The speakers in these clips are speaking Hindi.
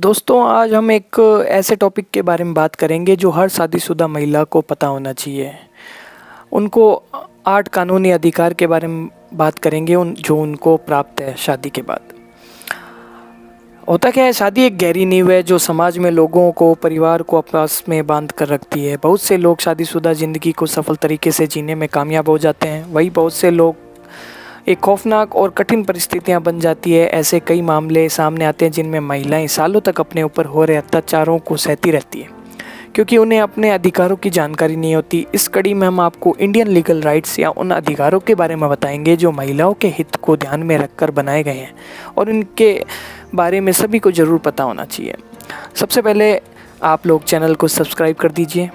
दोस्तों आज हम एक ऐसे टॉपिक के बारे में बात करेंगे जो हर शादीशुदा महिला को पता होना चाहिए। उनको 8 कानूनी अधिकार के बारे में बात करेंगे जो उनको प्राप्त है शादी के बाद। होता क्या है, शादी एक गहरी नींव है जो समाज में लोगों को, परिवार को आपस में बांध कर रखती है। बहुत से लोग शादीशुदा ज़िंदगी को सफल तरीके से जीने में कामयाब हो जाते हैं, वहीं बहुत से लोग एक खौफनाक और कठिन परिस्थितियां बन जाती है। ऐसे कई मामले सामने आते हैं जिनमें महिलाएं सालों तक अपने ऊपर हो रहे अत्याचारों को सहती रहती है क्योंकि उन्हें अपने अधिकारों की जानकारी नहीं होती। इस कड़ी में हम आपको इंडियन लीगल राइट्स या उन अधिकारों के बारे में बताएंगे जो महिलाओं के हित को ध्यान में रखकर बनाए गए हैं और इनके बारे में सभी को ज़रूर पता होना चाहिए। सबसे पहले आप लोग चैनल को सब्सक्राइब कर दीजिए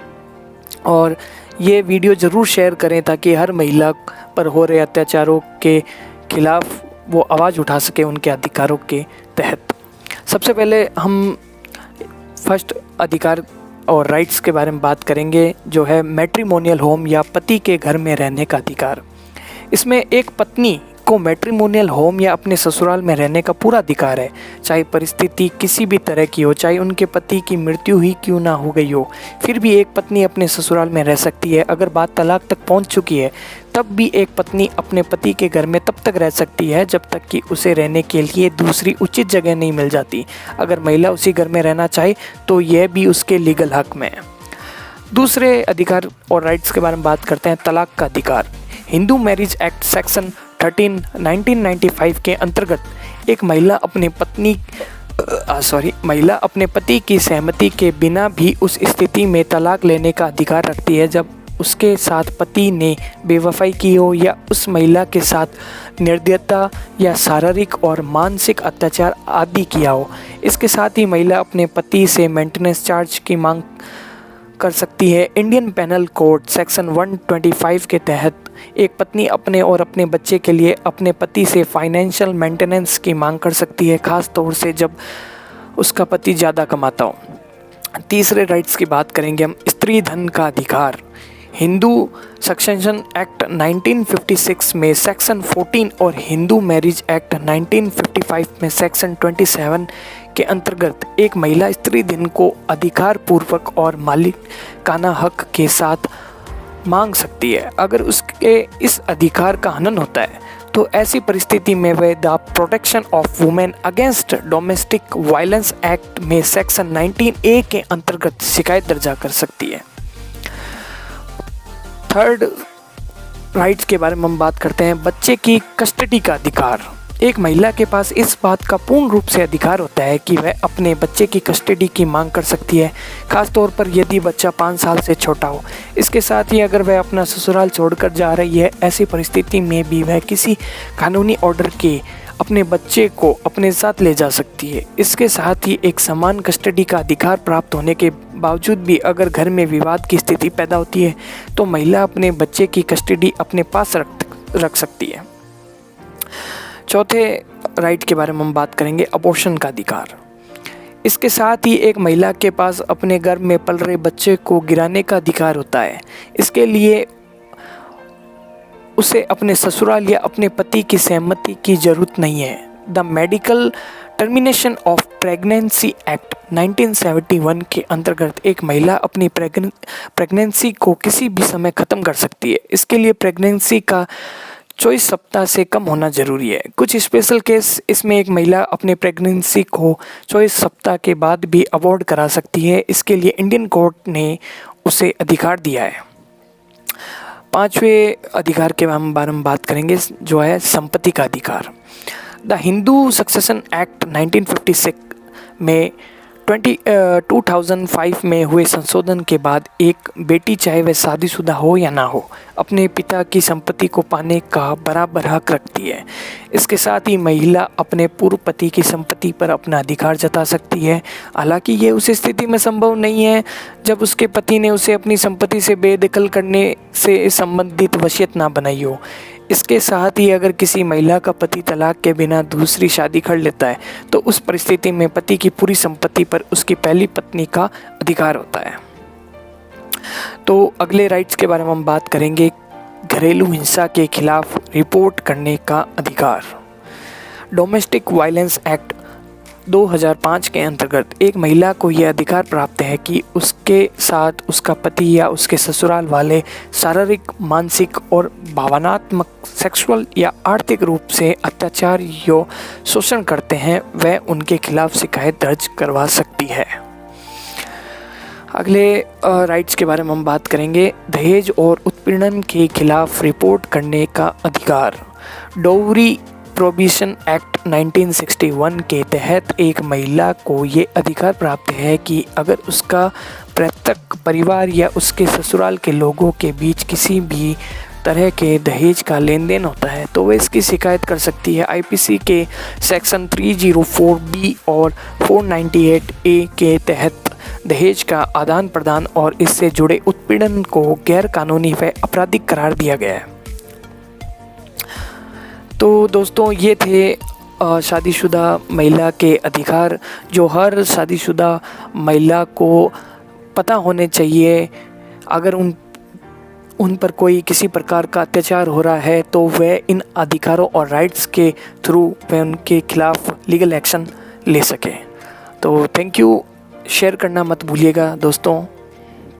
और ये वीडियो ज़रूर शेयर करें ताकि हर महिला पर हो रहे अत्याचारों के खिलाफ वो आवाज़ उठा सके उनके अधिकारों के तहत। सबसे पहले हम फर्स्ट अधिकार और राइट्स के बारे में बात करेंगे जो है मैट्रिमोनियल होम या पति के घर में रहने का अधिकार। इसमें एक पत्नी को मैट्रिमोनियल होम या अपने ससुराल में रहने का पूरा अधिकार है, चाहे परिस्थिति किसी भी तरह की हो, चाहे उनके पति की मृत्यु ही क्यों ना हो गई हो, फिर भी एक पत्नी अपने ससुराल में रह सकती है। अगर बात तलाक तक पहुंच चुकी है तब भी एक पत्नी अपने पति के घर में तब तक रह सकती है जब तक कि उसे रहने के लिए दूसरी उचित जगह नहीं मिल जाती। अगर महिला उसी घर में रहना चाहे तो यह भी उसके लीगल हक में है। दूसरे अधिकार और राइट्स के बारे में बात करते हैं। तलाक का अधिकार। हिंदू मैरिज एक्ट सेक्शन 13 1995 के अंतर्गत एक महिला अपने पति की सहमति के बिना भी उस स्थिति में तलाक लेने का अधिकार रखती है जब उसके साथ पति ने बेवफाई की हो या उस महिला के साथ निर्दयता या शारीरिक और मानसिक अत्याचार आदि किया हो। इसके साथ ही महिला अपने पति से मेंटेनेंस चार्ज की मांग कर सकती है। इंडियन पेनल कोड सेक्शन 125 के तहत एक पत्नी अपने और अपने बच्चे के लिए अपने पति से फाइनेंशियल मेंटेनेंस की मांग कर सकती है, खास तौर से जब उसका पति ज़्यादा कमाता हो। तीसरे राइट्स की बात करेंगे हम। स्त्री धन का अधिकार। हिंदू सक्सेशन एक्ट 1956 में सेक्शन 14 और हिंदू मैरिज एक्ट 1955 में सेक्शन 27 के अंतर्गत एक महिला स्त्री धन को अधिकार पूर्वक और मालिकाना हक के साथ मांग सकती है। अगर उसके इस अधिकार का हनन होता है तो ऐसी परिस्थिति में वह the protection of women against domestic violence act में सेक्शन 19A के अंतर्गत शिकायत दर्ज कर सकती है। थर्ड राइट्स के बारे में हम बात करते हैं। बच्चे की कस्टडी का अधिकार। एक महिला के पास इस बात का पूर्ण रूप से अधिकार होता है कि वह अपने बच्चे की कस्टडी की मांग कर सकती है, खास तौर पर यदि बच्चा 5 साल से छोटा हो। इसके साथ ही अगर वह अपना ससुराल छोड़कर जा रही है, ऐसी परिस्थिति में भी वह किसी कानूनी ऑर्डर के अपने बच्चे को अपने साथ ले जा सकती है। इसके साथ ही एक समान कस्टडी का अधिकार प्राप्त होने के बावजूद भी अगर घर में विवाद की स्थिति पैदा होती है तो महिला अपने बच्चे की कस्टडी अपने पास रख सकती है। चौथे राइट के बारे में हम बात करेंगे। अबॉर्शन का अधिकार। इसके साथ ही एक महिला के पास अपने गर्भ में पल रहे बच्चे को गिराने का अधिकार होता है। इसके लिए उसे अपने ससुराल या अपने पति की सहमति की जरूरत नहीं है। The medical termination of pregnancy act 1971 के अंतर्गत एक महिला अपनी प्रेगनेंसी को किसी भी समय ख़त्म कर सकती है। इसके लिए प्रेगनेंसी का 24 सप्ताह से कम होना ज़रूरी है। कुछ स्पेशल केस इसमें एक महिला अपने प्रेगनेंसी को 24 सप्ताह के बाद भी अबॉर्ट करा सकती है। इसके लिए इंडियन कोर्ट ने उसे अधिकार दिया है। पांचवें अधिकार के बारे में बात करेंगे जो है संपत्ति का अधिकार। द हिंदू सक्सेशन एक्ट 1956 में 2005 में हुए संशोधन के बाद एक बेटी चाहे वह शादीशुदा हो या ना हो अपने पिता की संपत्ति को पाने का बराबर हक रखती है। इसके साथ ही महिला अपने पूर्व पति की संपत्ति पर अपना अधिकार जता सकती है। हालांकि ये उस स्थिति में संभव नहीं है जब उसके पति ने उसे अपनी संपत्ति से बेदखल करने से संबंधित वसीयत ना बनाई हो। इसके साथ ही अगर किसी महिला का पति तलाक के बिना दूसरी शादी कर लेता है तो उस परिस्थिति में पति की पूरी संपत्ति पर उसकी पहली पत्नी का अधिकार होता है। तो अगले राइट्स के बारे में हम बात करेंगे। घरेलू हिंसा के खिलाफ रिपोर्ट करने का अधिकार। डोमेस्टिक वायलेंस एक्ट 2005 के अंतर्गत एक महिला को यह अधिकार प्राप्त है कि उसके साथ उसका पति या उसके ससुराल वाले शारीरिक, मानसिक और भावनात्मक, सेक्सुअल या आर्थिक रूप से अत्याचार या शोषण करते हैं, वह उनके खिलाफ शिकायत दर्ज करवा सकती है। अगले राइट्स के बारे में हम बात करेंगे। दहेज और उत्पीड़न के खिलाफ रिपोर्ट करने का अधिकार। डाउरी प्रोहिबिशन एक्ट 1961 के तहत एक महिला को ये अधिकार प्राप्त है कि अगर उसका प्रत्येक परिवार या उसके ससुराल के लोगों के बीच किसी भी तरह के दहेज का लेन देन होता है तो वह इसकी शिकायत कर सकती है। आईपीसी के सेक्शन 304B और 498A के तहत दहेज का आदान प्रदान और इससे जुड़े उत्पीड़न को गैर कानूनी व आपराधिक करार दिया गया है। तो दोस्तों, ये थे शादीशुदा महिला के अधिकार जो हर शादीशुदा महिला को पता होने चाहिए। अगर उन पर कोई किसी प्रकार का अत्याचार हो रहा है तो वह इन अधिकारों और राइट्स के थ्रू वह उनके खिलाफ लीगल एक्शन ले सके। तो थैंक यू। शेयर करना मत भूलिएगा दोस्तों।